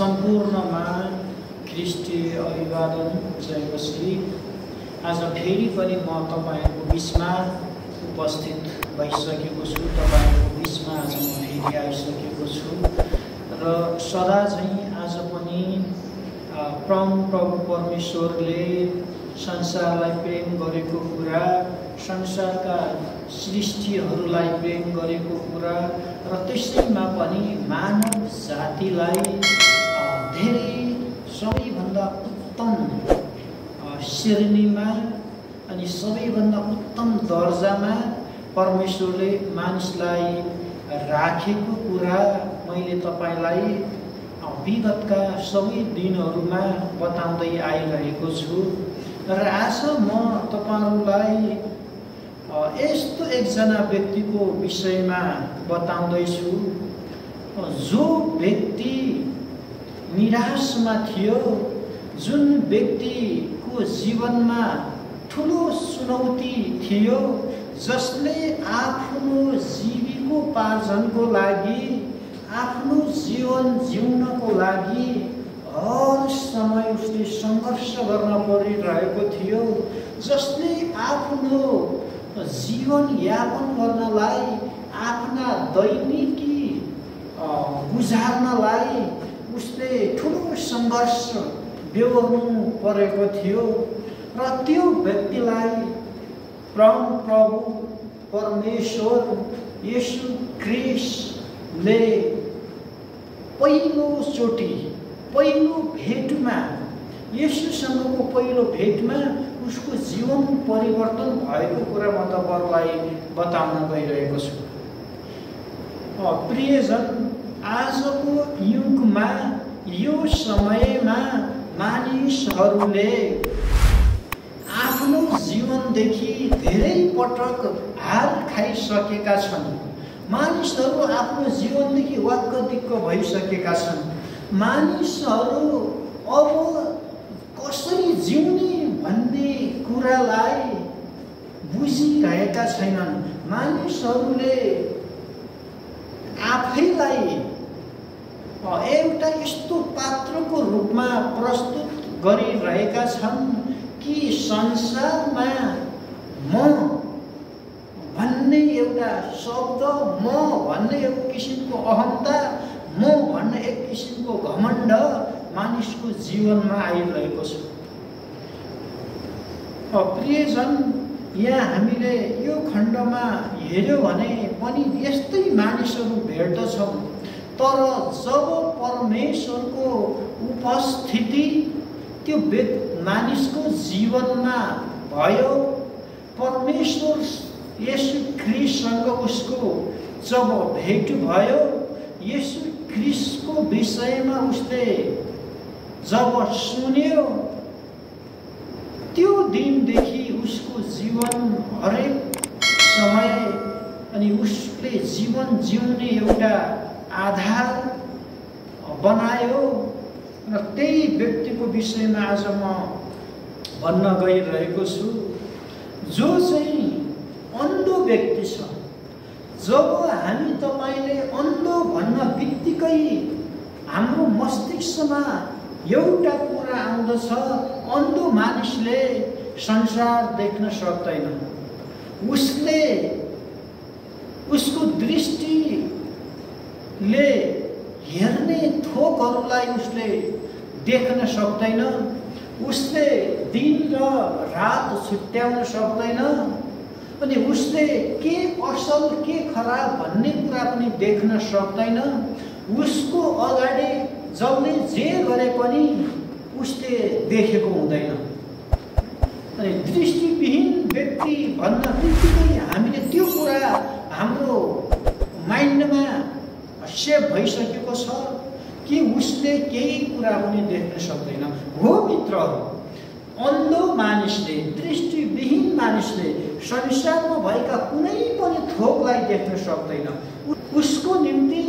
सम्पूर्णमा ख्रिस्टीय अभिवादन जय मसीह। आज फेरि पनि म तपाईहरुको बीचमा उपस्थित भइसकेको छु। तपाईहरुको बीचमा आज म फेरि आइसकेको छु र सदा चाहिँ आज पनि प्रभु परमेश्वरले संसारलाई प्रेम गरेको कुरा, संसारका सृष्टिहरूलाई प्रेम गरेको कुरा र त्यसैमा पनि मानव जातिलाई धेरै सबैभन्दा उत्तम श्रेणीमा अनि सबैभन्दा उत्तम दर्जामा परमेश्वरले मानिसलाई राखेको कुरा मैले तपाईलाई विगतका सबै दिनहरूमा बताउँदै आइरहेको छु र आज म तपाईहरुलाई यस्तो एकजना व्यक्तिको विषयमा बताउँदैछु जो व्यक्ति निराशमा थियो, जुन व्यक्तिको जीवनमा ठुलो चुनौती थियो, जसले आफ्नो जीविकोपार्जनको लागि, आफ्नो जीवन जिउनको लागि हर समय उसले सङ्घर्ष गर्न परिरहेको थियो, जसले आफ्नो जीवन यापन गर्नलाई, आफ्ना दैनिकी गुजार्नलाई उसले ठुलो सङ्घर्ष बेहोर्नु परेको थियो र त्यो व्यक्तिलाई प्रभु परमेश्वर येशू ख्रीष्टले पहिलो भेटमा, येशूसँगको पहिलो भेटमा उसको जीवन परिवर्तन भएको कुरा म तपाईहरुलाई बताउन गइरहेको छु। प्रियजन, आजको युगमा यो समयमा मानिसहरूले आफ्नो जीवनदेखि धेरै पटक हार खाइसकेका छन्। मानिसहरू आफ्नो जीवनदेखि वाक्क भइसकेका छन्। मानिसहरू अब कसरी जिउने भन्ने कुरालाई बुझिरहेका छैनन्। मानिसहरूले आफैलाई एउटा यस्तो पात्रको रूपमा प्रस्तुत गरिरहेका छन् कि संसारमा म भन्ने एउटा शब्द, म भन्ने एक किसिमको अहन्ता, म भन्ने एक किसिमको घमण्ड मानिसको जीवनमा आइरहेको छ। प्रियजन, यहाँ हामीले यो खण्डमा हेर्यो भने पनि यस्तै मानिसहरू भेट्दछौँ। तर जब परमेश्वरको उपस्थिति त्यो मानिसको जीवनमा भयो, परमेश्वर येशू ख्रीष्टसँग उसको जब भेट भयो, येशू ख्रीष्टको विषयमा उसले जब सुन्यो, त्यो दिनदेखि उसको जीवन हरेक समय अनि उसले जीवन जिउने एउटा आधार बनायो र त्यही व्यक्तिको विषयमा आज म भन्न गइरहेको छु, जो चाहिँ अन्धो व्यक्ति छ। जब हामी तपाईले अन्धो भन्न बित्तिकै हाम्रो मस्तिष्कमा एउटा कुरा आउँदछ, अन्धो मानिसले संसार देख्न सक्दैन। उसको दृष्टिले हेर्ने थोकहरूलाई उसले देख्न सक्दैन। उसले दिन र रात छुट्याउन सक्दैन अनि उसले के असल के खराब भन्ने कुरा पनि देख्न सक्दैन। उसको अगाडि जसले जे गरे पनि उसले देखेको हुँदैन। अनि दृष्टिविहीन व्यक्ति भन्न बित्तिकै हामीले त्यो कुरा हाम्रो माइन्डमा सेभ भइसकेको छ कि उसले केही कुरा पनि देख्न सक्दैन। हो मित्रहरू, अन्धो मानिसले, दृष्टिविहीन मानिसले संसारमा भएका कुनै पनि थोकलाई देख्न सक्दैन। उसको निम्ति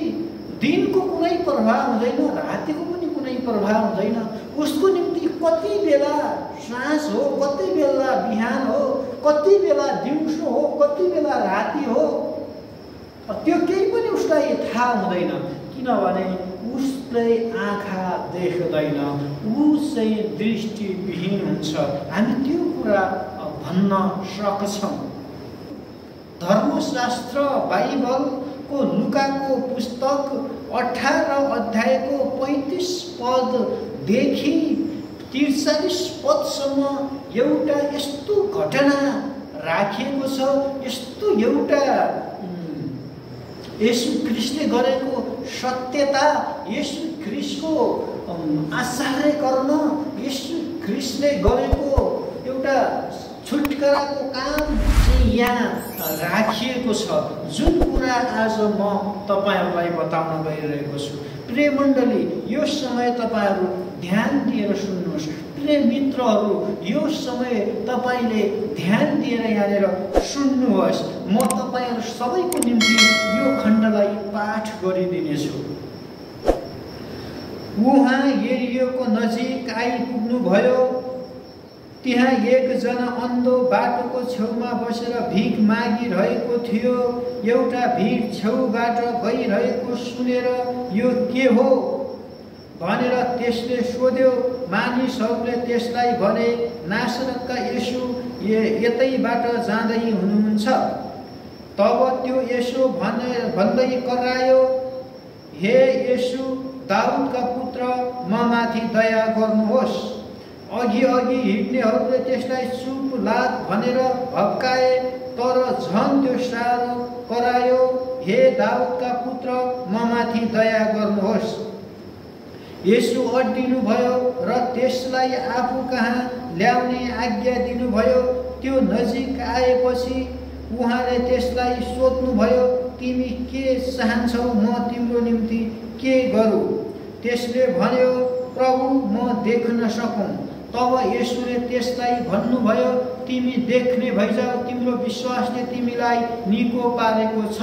दिनको कुनै प्रभाव हुँदैन, रातिको पनि कुनै प्रभाव हुँदैन। उसको निम्ति कति बेला साँझ हो, कति बेला बिहान हो, कति बेला दिउँसो हो, कति बेला राति हो, त्यो केही पनि उसलाई थाहा हुँदैन। किनभने उसले आँखा देख्दैन, ऊ चाहिँ दृष्टिविहीन हुन्छ। हामी त्यो कुरा भन्न सक्छौँ। धर्मशास्त्र बाइबलको लुकाको पुस्तक 18 अध्यायको 35 पददेखि 43 पदसम्म एउटा यस्तो घटना राखिएको छ, यस्तो एउटा येशू ख्रीष्टले गरेको सत्यता, येशू ख्रीष्टको आश्चर्य गर्न, येशू ख्रीष्टले गरेको एउटा छुटकाराको काम चाहिँ यहाँ राखिएको छ, जुन कुरा आज म तपाईँहरूलाई बताउन गइरहेको छु। प्रिय मण्डली, यो समय तपाईँहरू ध्यान दिएर सुन्नुहोस्। प्रिय मित्रहरू, यो समय तपाईँले ध्यान दिएर यहाँनिर सुन्नुहोस्। म तपाईँहरू सबैको निम्ति यो खण्डलाई पाठ गरिदिनेछु। उहाँ यरीहोको नजिक आइपुग्नुभयो। त्यहाँ एकजना अन्धो बाटोको छेउमा बसेर भिख मागिरहेको थियो। एउटा भिड छेउबाट गइरहेको सुनेर यो के हो भनेर त्यसले सोध्यो। मानिसहरूले त्यसलाई भने, नासरतका येशू यतैबाट जाँदै हुनुहुन्छ। तब त्यो येशू भन्दै करायो, हे येशू, दाउदका पुत्र, म माथि दया गर्नुहोस्। अघि अघि हिँड्नेहरूले त्यसलाई चुप लाग भनेर भत्काए, तर झन् त्यो साह्रो करायो, हे दाउदका पुत्र, म माथि दया गर्नुहोस्। येशू अड्डिनुभयो र त्यसलाई आफू कहाँ ल्याउने आज्ञा दिनुभयो। त्यो नजिक आएपछि उहाँले त्यसलाई सोध्नुभयो, तिमी के चाहन्छौ, म तिम्रो निम्ति के गरौँ? त्यसले भन्यो, प्रभु, म देख्न सकौँ। तब येशूले त्यसलाई भन्नुभयो, तिमी देख्ने भइजाऊ, तिम्रो विश्वासले तिमीलाई निको पारेको छ।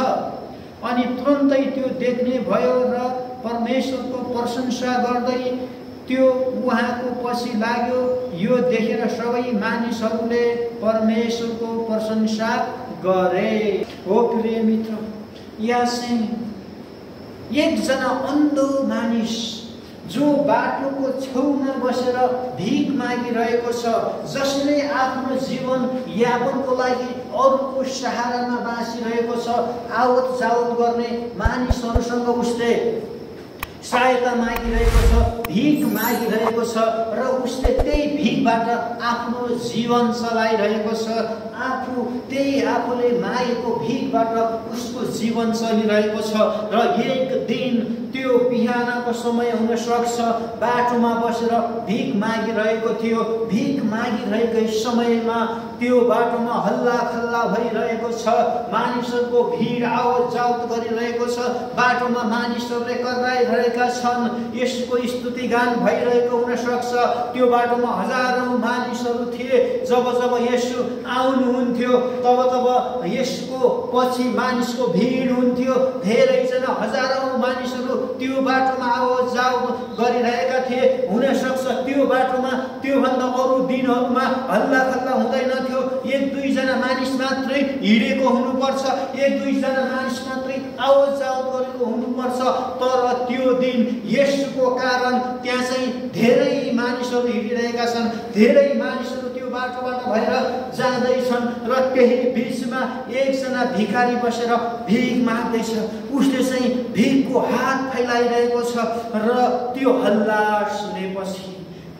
अनि तुरन्तै त्यो देख्ने भयो र परमेश्वरको प्रशंसा गर्दै त्यो उहाँको पछि लाग्यो। यो देखेर सबै मानिसहरूले परमेश्वरको प्रशंसा गरे। हो प्रिय मित्र, यहाँ चाहिँ एकजना अन्धो मानिस जो बाटोको छेउमा बसेर भिख मागिरहेको छ, जसले आफ्नो जीवन यापनको लागि अरूको सहारामा बाँचिरहेको छ, आवत जावत गर्ने मानिसहरूसँग उसले सहायता मागिरहेको छ, भिख मागिरहेको छ र उसले त्यही भिखबाट आफ्नो जीवन चलाइरहेको छ। आफूले मागेको भिखबाट उसको जीवन चलिरहेको छ। र एक दिन त्यो बिहानको समय हुन सक्छ, बाटोमा बसेर भिख मागिरहेको थियो। भिख मागिरहेकै समयमा त्यो बाटोमा हल्ला खल्ला भइरहेको छ, मानिसहरूको भिड आवत जावत गरिरहेको छ, बाटोमा मानिसहरूले कराइरहेका छन्, यसको स्तुतिगान भइरहेको हुन सक्छ। त्यो बाटोमा हजारौं मानिसहरू थिए। जब जब येशू आउनुहुन्थ्यो तब यसको पछि मानिसको भिड हुन्थ्यो। धेरैजना हजारौं मानिसहरू त्यो बाटोमा आवत जावत गरिरहेका थिए। हुन सक्छ त्यो बाटोमा त्योभन्दा अरू दिनहरूमा हल्ला खल्ला हुँदैन थियो, एक दुईजना मानिस मात्रै हिँडेको हुनुपर्छ, एक दुईजना मानिस मात्रै आवत जावत गरेको हुनुपर्छ। तर त्यो दिन येशूको कारण त्यहाँ चाहिँ धेरै मानिसहरू हिँडिरहेका छन्, धेरै मानिसहरू त्यो बाटोबाट भएर जाँदैछन्। र त्यही बीचमा एकजना भिखारी बसेर भिख माग्दैछ। उसले चाहिँ भिखको हात फैलाइरहेको छ र त्यो हल्ला सुनेपछि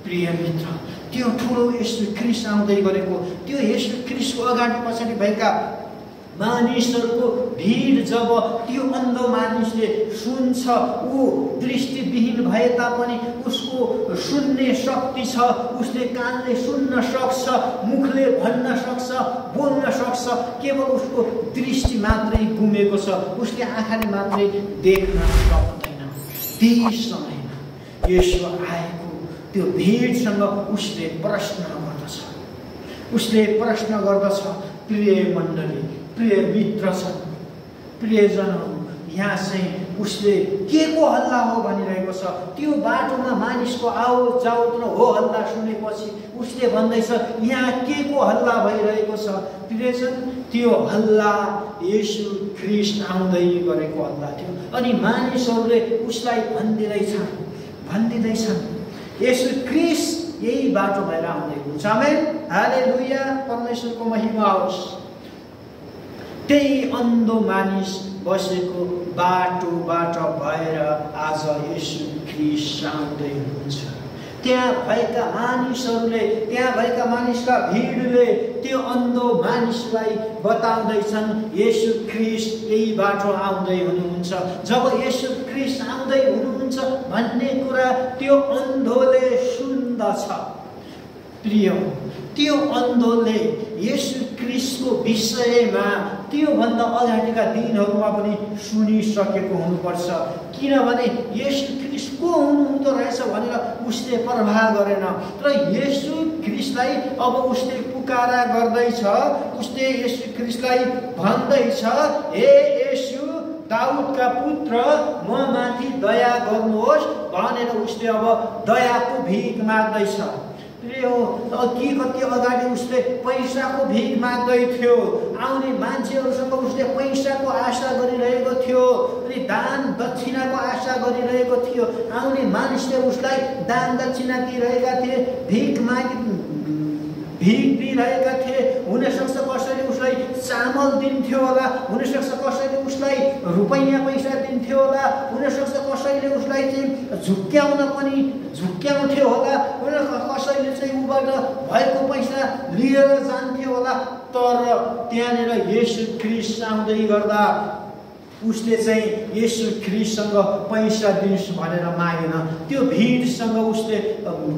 प्रिय मित्र, त्यो ठुलो येशू ख्रीष्ट आउँदै गरेको, त्यो येशू ख्रीष्टको अगाडि पछाडि भएका मानिसहरूको भिड जब त्यो अन्धो मानिसले सुन्छ, ऊ दृष्टिविहीन भए तापनि उसको सुन्ने शक्ति छ, उसले कानले सुन्न सक्छ, मुखले भन्न सक्छ, बोल्न सक्छ, केवल उसको दृष्टि मात्रै गुमेको छ, उसले आँखाले मात्रै देख्न सक्दैन। त्यही समयमा येशू आएको त्यो भिडसँग उसले प्रश्न गर्दछ। प्रिय मण्डली, प्रिय मित्र छन्, प्रियजनहरू, यहाँ चाहिँ उसले के को हल्ला हो भनिरहेको छ। त्यो बाटोमा मानिसको आवाज जावत हो हल्ला सुनेपछि उसले भन्दैछ यहाँ के को हल्ला भइरहेको छ। प्रियजन, त्यो हल्ला येशू ख्रीष्ट आउँदै गरेको हल्ला थियो। अनि मानिसहरूले उसलाई भन्दिँदैछन् येशू ख्रीष्ट यही बाटो भएर आउँदै हुन्छ। आमेन, हालेलुया, परमेश्वरको महिमा होस्। त्यही अन्धो मानिस बसेको बाटोबाट भएर आज येशू ख्रीष्ट आउँदै हुनुहुन्छ। त्यहाँ भएका मानिसका भिडले त्यो अन्धो मानिसलाई बताउँदैछन् येशू ख्रीष्ट यही बाटो आउँदै हुनुहुन्छ। जब येशू ख्रीष्ट आउँदै हुनुहुन्छ भन्ने कुरा त्यो अन्धोले सुन्दछ। प्रिय, त्यो अन्धोले येशू ख्रीष्टको विषयमा त्योभन्दा अगाडिका दिनहरूमा पनि सुनिसकेको हुनुपर्छ। किनभने येशू ख्रीष्ट को हुनुहुँदो रहेछ भनेर उसले प्रवाह गरेन। तर येशू ख्रीष्टलाई अब उसले पुकारा गर्दैछ। उसले येशू ख्रीष्टलाई भन्दैछ, हे येशू दाउदका पुत्र, म माथि दया गर्नुहोस् भनेर उसले अब दयाको भिख माग्दैछ। कति अगाडि उसले पैसाको भिख माग्दै थियो। आउने मान्छेहरूसँग उसले पैसाको आशा गरिरहेको थियो अनि दान दक्षिणाको आशा गरिरहेको थियो। आउने मानिसले उसलाई दान दक्षिणा दिइरहेका थिए, भिख दिइरहेका थिए। हुनसक्छ कसैले उसलाई चामल दिन्थ्यो होला, हुनसक्छ कसैले उसलाई रुपैयाँ पैसा दिन्थ्यो होला, हुनसक्छ कसैले उसलाई चाहिँ झुक्क्याउँथ्यो होला, कसैले चाहिँ उबाट भएको पैसा लिएर जान्थ्यो होला। तर त्यहाँनिर येशू ख्रीष्ट आउँदै गर्दा उसले चाहिँ येशू ख्रीष्टसँग पैसा दिनुहोस् भनेर मागेन। त्यो भिडसँग उसले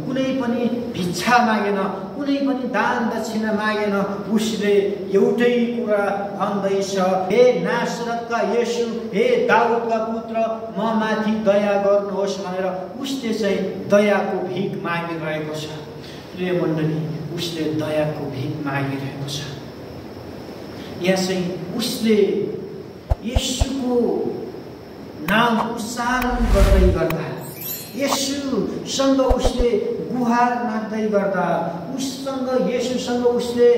कुनै पनि भिक्षा मागेन, कुनै पनि दान दक्षिणा मागेन। उसले एउटै कुरा भन्दैछ, हे नासरतका येशू, हे दाउदका पुत्र, म माथि दया गर्नुहोस् भनेर उसले चाहिँ दयाको भिख मागिरहेको छ। प्रिय मण्डली, उसले दयाको भिख मागिरहेको छ। यहाँ चाहिँ उसले येशूको नाम उच्चारण गर्दै गर्दा, येशूसँग उसले गुहार माग्दै गर्दा, येशूसँग उसले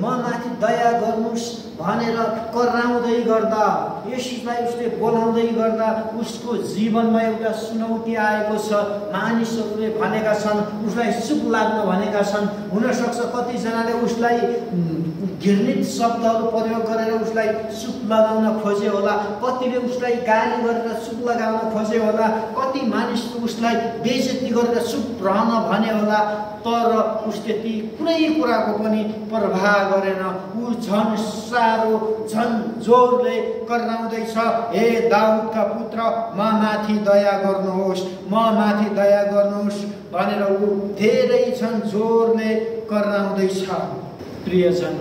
म माथि दया गर्नुहोस् भनेर कराउँदै गर्दा, येशूलाई उसले बोलाउँदै गर्दा उसको जीवनमा एउटा चुनौती आएको छ। मानिसहरूले भनेका छन्, उसलाई चुप लाग्न भनेका छन्। हुनसक्छ कतिजनाले उसलाई घृणित शब्दहरू प्रयोग गरेर उसलाई चुप लगाउन खोजे होला, कतिले उसलाई गाली गरेर चुप लगाउन खोजे होला, कति मानिसले उसलाई बेइज्जती गरेर चुप रहन भने होला। तर उसले ती कुनै कुराको पनि प्रभाव गरेन। ऊ झन् जोरले कराउँदैछ, हे दाउदका पुत्र, म माथि दया गर्नुहोस्, म माथि दया गर्नुहोस् भनेर ऊ धेरै झन् जोरले कराउँदैछ। प्रियजन,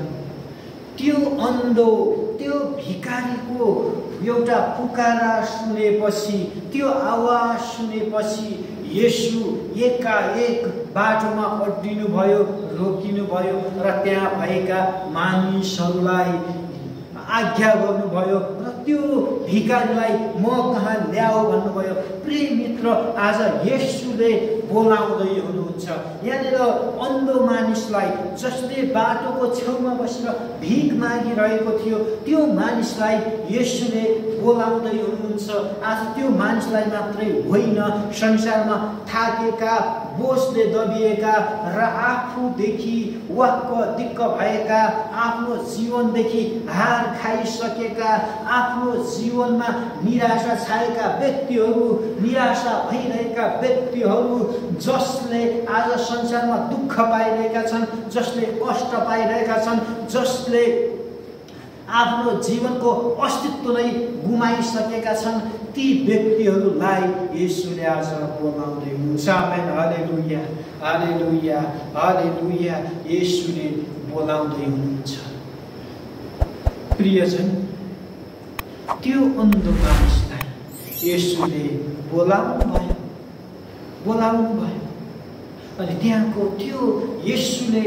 त्यो अन्धो, त्यो भिखारीको एउटा पुकारा सुनेपछि, त्यो आवाज सुनेपछि येशू एकाएक बाटोमा अड्डिनु भयो, रोकिनु भयो र त्यहाँ भएका मानिसहरूलाई आज्ञा गर्नुभयो र त्यो भिखारीलाई म कहाँ ल्याऊ भन्नुभयो। प्रिय मित्र, आज येशूले बोलाउँदै हुनुहुन्छ। यहाँनिर अन्धो मानिसलाई, जसले बाटोको छेउमा बसेर भिख मागिरहेको थियो, त्यो मानिसलाई येशूले बोलाउँदै हुनुहुन्छ। आज त्यो मानिसलाई मात्रै होइन, संसारमा थाकेका, बोझले दबिएका र आफूदेखि वाक्क दिक्क भएका, आफ्नो जीवनदेखि हार खाइसकेका, आफ्नो जीवनमा निराशा छाएका व्यक्तिहरू, निराशा भइरहेका व्यक्तिहरू, जसले आज संसारमा दुःख पाइरहेका छन्, जसले कष्ट पाइरहेका छन्, जसले आफ्नो जीवनको अस्तित्व नै गुमाइसकेका छन्, ती व्यक्तिहरूलाई येशूले आज बोलाउँदै हुनुहुन्छ। आमेन, हालेलुया, हालेलुया, हालेलुया। येशूले बोलाउँदै हुनुहुन्छ। प्रियजन, त्यो अन्धो मानिसलाई येशूले बोलाउनु भयो। अनि त्यहाँको त्यो येशूले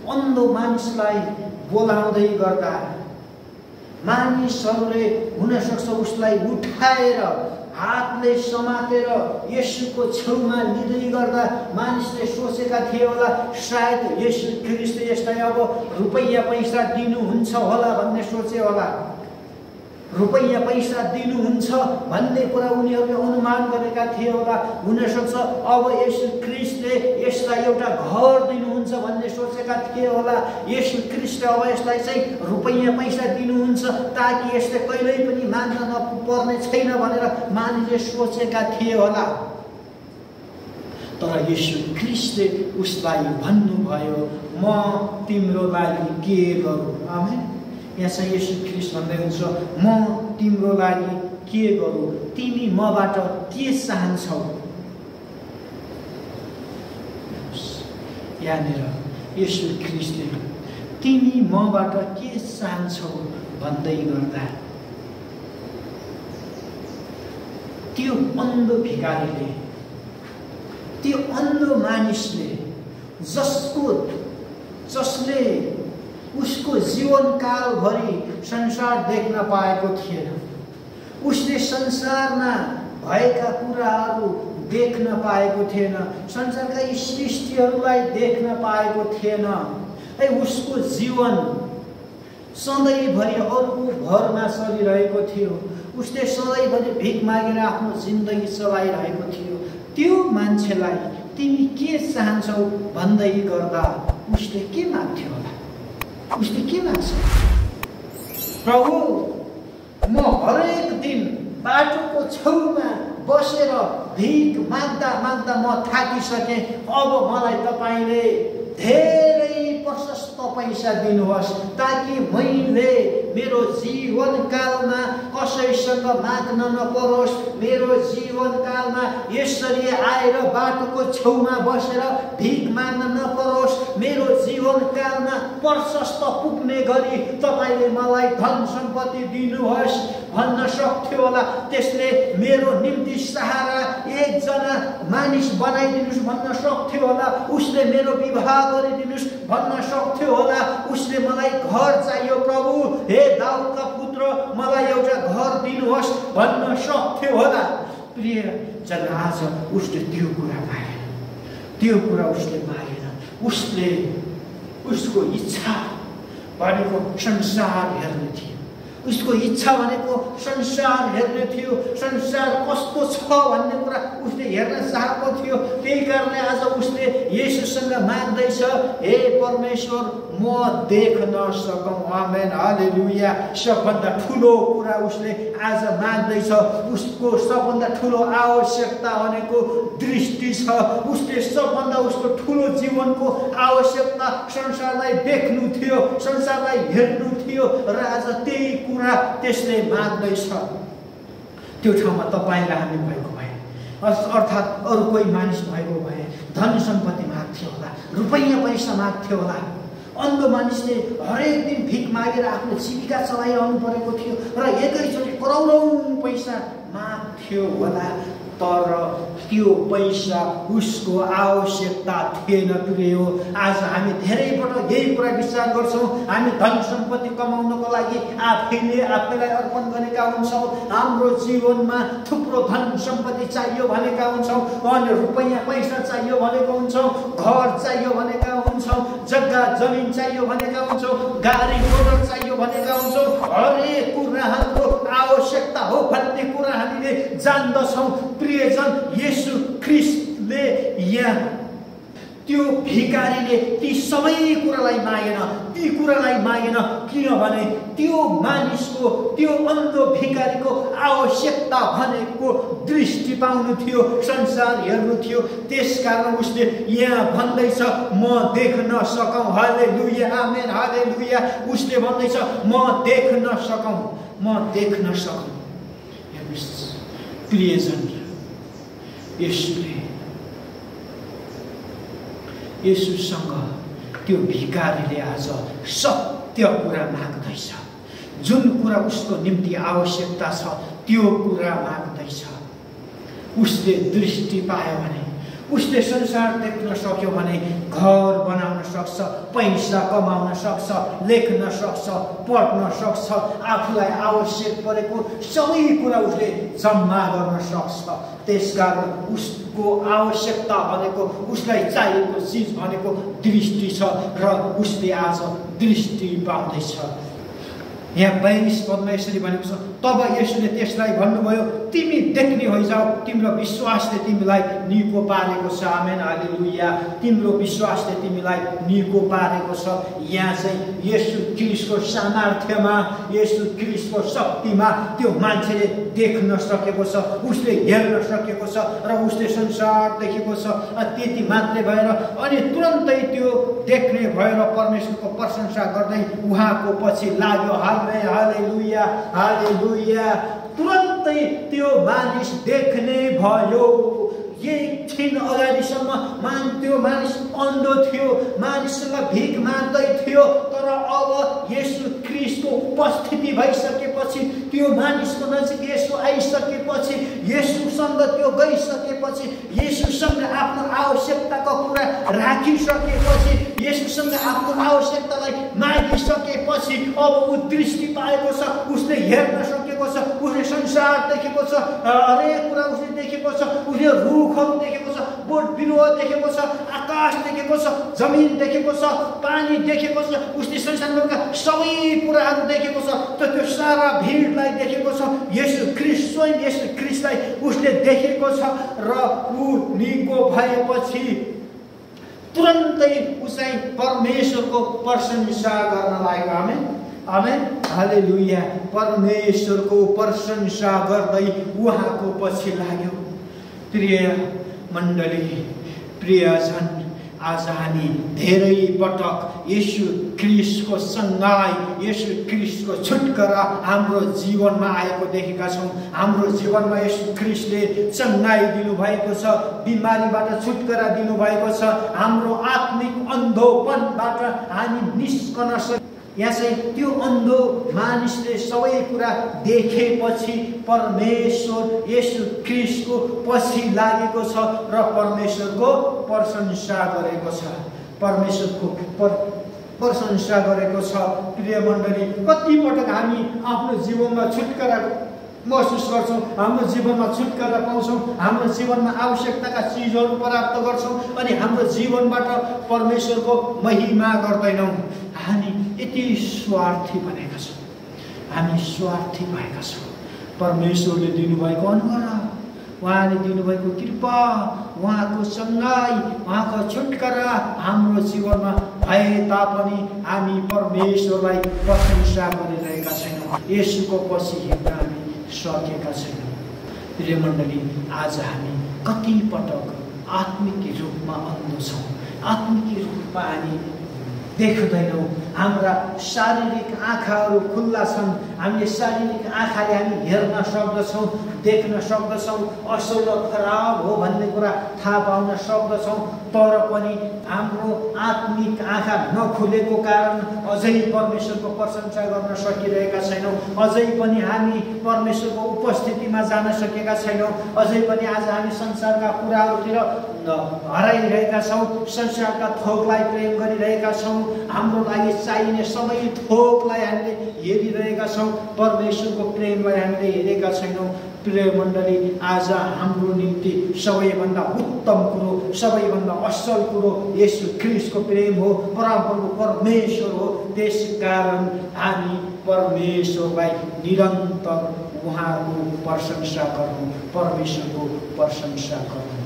अन्धो मानिसलाई बोलाउँदै गर्दा मानिसहरूले हुनसक्छ उसलाई उठाएर हातले समातेर येशूको छेउमा लिँदै गर्दा मानिसले सोचेका थिए होला सायद येशू ख्रीष्ट यसलाई अब रुपैयाँ पैसा दिनुहुन्छ होला भन्ने सोचे होला। रुपैयाँ पैसा दिनुहुन्छ भन्ने कुरा उनीहरूले अनुमान गरेका थिए होला। हुनसक्छ अब येशू ख्रीष्टले यसलाई एउटा घर दिनुहुन्छ भन्ने सोचेका थिए होला। येशू ख्रीष्टले अब यसलाई चाहिँ रुपैयाँ पैसा दिनुहुन्छ ताकि यसले कहिल्यै पनि माग्न नपर्ने छैन भनेर मानिसले सोचेका थिए होला। तर येशू ख्रीष्टले उसलाई भन्नुभयो, म तिम्रो लागि के गरौँ। आमेन। यहाँ चाहिँ येशू ख्रीष्ट भन्दै हुन्छ, म तिम्रो लागि के गरौँ, तिमी मबाट के चाहन्छौ। यहाँनिर येशू ख्रीष्टले तिमी मबाट के चाहन्छौ भन्दै गर्दा त्यो अन्ध भिखारीले, त्यो अन्ध मानिसले जसले उसको जीवनकालभरि संसार देख्न पाएको थिएन, उसले संसारमा भएका कुराहरू देख्न पाएको थिएन, संसारका यी सृष्टिहरूलाई देख्न पाएको थिएन। उसको जीवन सधैँभरि अर्को भरमा चलिरहेको थियो। उसले सधैँभरि भिख मागेर आफ्नो जिन्दगी चलाइरहेको थियो। त्यो मान्छेलाई तिमी के चाहन्छौ भन्दै गर्दा उसले के माग्थ्यो होला? उसले के माग्छ? प्रभु, म हरेक दिन बाटोको छेउमा बसेर भिख माग्दा माग्दा म थाकिसकेँ। अब मलाई तपाईँले धेरै प्रशस्त पैसा दिनुहोस् ताकि मैले मेरो जीवनकालमा कसैसँग माग्न नपरोस्। मेरो जीवनकालमा यसरी आएर बाटोको छेउमा बसेर भिख माग्न नपरोस्। मेरो जीवनकालमा प्रशस्त पुग्ने गरी तपाईँले मलाई धन सम्पत्ति दिनुहोस् भन्न सक्थ्यो होला। त्यसले मेरो निम्ति सहारा एकजना मानिस बनाइदिनुहोस् भन्न सक्थ्यो होला। उसले मेरो विवाह गरिदिनुहोस् भन्न सक्थ्यो होला। उसले मलाई घर चाहियो प्रभु, हे दाउदका पुत्र मलाई एउटा घर दिनुहोस् भन्न सक्थ्यो होला। प्रिय जन, आज उसले त्यो कुरा मागेन, त्यो कुरा उसले मागेन। उसले उसको इच्छा भनेको संसार हेर्ने थियो। उसको इच्छा भनेको संसार हेर्ने थियो। संसार कस्तो छ भन्ने कुरा उसले हेर्न चाहेको थियो। त्यही कारणले आज उसले येशूसँग माग्दैछ, हे परमेश्वर म देख्न सकौँ। आमेन, हालेलुया। सबभन्दा ठुलो कुरा उसले आज माग्दैछ। उसको सबभन्दा ठुलो आवश्यकता भनेको दृष्टि छ। उसले सबभन्दा उसको ठुलो जीवनको आवश्यकता संसारलाई देख्नु थियो, संसारलाई हेर्नु थियो र आज त्यही कुरा त्यसले माग्दैछ। त्यो ठाउँमा तपाईँलाई हामी भएको भए, अर्थात् अरू कोही मानिस भएको भए धन सम्पत्ति माग्थ्यो होला, रुपैयाँ पैसा माग्थ्यो होला। अन्ध मानिसले हरेक दिन भिख मागेर आफ्नो जीविका चलाइरहनु परेको थियो र एकैचोटि करोडौँ पैसा माग्थ्यो होला। तर त्यो पैसा उसको आवश्यकता थिएन। प्रिय हो, आज हामी धेरै पटक यही कुरा विचार गर्छौँ। हामी धन सम्पत्ति कमाउनको लागि आफैलाई अर्पण गरेका हुन्छौँ। हाम्रो जीवनमा थुप्रो धन सम्पत्ति चाहियो भनेका हुन्छौँ, अनि रुपैयाँ पैसा चाहियो भनेको हुन्छौँ, घर चाहियो भनेका हुन्छौँ, जग्गा जमिन चाहियो भनेका हुन्छौँ, गाडी मोटर चाहियो भनेका हुन्छौँ। हरेक कुरा हाम्रो आवश्यकता हो भन्ने कुरा हामीले जान्दछौँ। प्रियजन, येशू ख्रीष्टले यहाँ त्यो भिखारीले ती सबै कुरालाई मागेन, ती कुरालाई मागेन, किनभने त्यो मानिसको, त्यो अन्ध भिखारीको आवश्यकता भनेको दृष्टि पाउनु थियो, संसार हेर्नु थियो। त्यसकारण उसले यहाँ भन्दैछ, म देख्न सकौँ। हालेलुया, आमेन, हालेलुया। उसले भन्दैछ, म देख्न सकौँ, म देख्न सकौँ। प्रियजन, येशूसँग त्यो भिखारीले आज सत्य कुरा माग्दैछ। जुन कुरा उसको निम्ति आवश्यकता छ त्यो कुरा माग्दैछ। उसले दृष्टि पायो भने, उसले संसार देख्न सक्यो भने घर बनाउन सक्छ, पैसा कमाउन सक्छ, लेख्न सक्छ, पढ्न सक्छ, आफूलाई आवश्यक परेको सबै कुरा उसले जम्मा गर्न सक्छ। त्यसकारण उसको आवश्यकता भनेको, उसलाई चाहिएको चिज भनेको दृष्टि छ र उसले आज दृष्टि पाउँदैछ। यहाँ 22 पदमा यसरी भनेको छ, तब येशूले त्यसलाई भन्नुभयो, तिमी देख्ने होइजाऊ, तिम्रो विश्वासले तिमीलाई निको पारेको छ। आमेन, हालेलुया। तिम्रो विश्वासले तिमीलाई निको पारेको छ। यहाँ चाहिँ येशू ख्रीष्टको सामर्थ्यमा, येशू ख्रीष्टको शक्तिमा त्यो मान्छेले देख्न सकेको छ, उसले हेर्न सकेको छ र उसले संसार देखेको छ। त्यति मात्रै भएर अनि तुरन्तै त्यो देख्ने भएर परमेश्वरको प्रशंसा गर्दै उहाँको पछि लाग्यो। हालेलुया, हालेलुया। तुरन्तै त्यो मानिस देख्ने भयो। एकछिन अगाडिसम्म त्यो मानिस अन्धो थियो, मानिससँग भिख माग्दै थियो, तर अब येशू ख्रीष्टको उपस्थिति भइसकेपछि, त्यो मानिसको नजिक येशू आइसकेपछि, येशूसँग त्यो गइसकेपछि, येशूसँग आफ्नो आवश्यकताको कुरा राखिसकेपछि, येशूसँग आफ्नो आवश्यकतालाई मागिसकेपछि अब ऊ दृष्टि पाएको छ, उसले हेर्न सकेको छ, उसले संसार देखेको छ, हरेक कुरा उसले देखेको छ, उसले रुखहरू देखेको छ, बोट बिरुवा देखेको छ, आकाश देखेको छ, जमिन देखेको छ, पानी देखेको छ, उसले संसारमा सबै कुराहरू देखेको छ। त्यो सारा भिडलाई देखेको छ, येशू ख्रीष्ट, स्वयं येशू ख्रीष्टलाई उसले देखेको छ र ऊ निको भएपछि तुरन्तै उसलाई परमेश्वरको प्रशंसा गर्न लाग्यो। आमेन, आमेन, हालेलुया। परमेश्वरको प्रशंसा गर्दै उहाँको पछि लाग्यो। प्रिय मण्डली, प्रियजन, आज हामी धेरै पटक येशू ख्रीष्टको सङ्घाई, येशू ख्रीष्टको छुटकारा हाम्रो जीवनमा आएको देखेका छौँ। हाम्रो जीवनमा येशू ख्रीष्टले चङ्गाई दिनुभएको छ, बिमारीबाट छुटकारा दिनुभएको छ, हाम्रो आत्मिक अन्धोपनबाट हामी निस्कन सक्छौँ। यहाँ चाहिँ त्यो अन्धो मानिसले सबै कुरा देखेपछि परमेश्वर येशू ख्रीष्टको पछि लागेको छ र परमेश्वरको प्रशंसा गरेको छ, परमेश्वरको प्रशंसा गरेको छ। प्रिय मण्डली, कति पटक हामी आफ्नो जीवनमा छुटकारा महसुस गर्छौँ, हाम्रो जीवनमा छुटकारा पाउँछौँ, हाम्रो जीवनमा आवश्यकताका चिजहरू प्राप्त गर्छौँ अनि हाम्रो जीवनबाट परमेश्वरको महिमा गर्दैनौँ। हामी यति स्वार्थी बनेका छौँ, हामी स्वार्थी भएका छौँ। परमेश्वरले दिनुभएको अनुग्रह, उहाँले दिनुभएको कृपा, उहाँको सङ्घाई, उहाँको छुटकारा हाम्रो जीवनमा भए तापनि हामी परमेश्वरलाई प्रशंसा गरिरहेका छैनौँ, येशूको पछि हिँड्न हामी सकेका छैनौँ। प्रिय मण्डली, आज हामी कति पटक आत्मिक रूपमा अन्धो छौँ, आत्मिक रूपमा हामी देख्दैनौँ। हाम्रा शारीरिक आँखाहरू खुल्ला छन्, हामीले शारीरिक आँखाले हामी हेर्न सक्दछौँ, देख्न सक्दछौँ, असल र खराब हो भन्ने कुरा थाहा पाउन सक्दछौँ, तर पनि हाम्रो आत्मिक आँखा नखुलेको कारण अझै परमेश्वरको प्रशंसा गर्न सकिरहेका छैनौँ, अझै पनि हामी परमेश्वरको उपस्थितिमा जान सकेका छैनौँ, अझै पनि आज हामी संसारका कुराहरूतिर हराइरहेका छौँ, संसारका थोकलाई प्रेम गरिरहेका छौँ, हाम्रो लागि चाहिने सबै थोकलाई हामीले हेरिरहेका छौँ, परमेश्वरको प्रेमलाई हामीले हेरेका छैनौँ। प्रिय मण्डली, आज हाम्रो निम्ति सबैभन्दा उत्तम कुरो, सबैभन्दा असल कुरो येशू ख्रीष्टको प्रेम हो, परमप्रभु परमेश्वर हो। त्यसकारण हामी परमेश्वरलाई निरन्तर उहाँको प्रशंसा गर्नु, परमेश्वरको प्रशंसा गर्नु।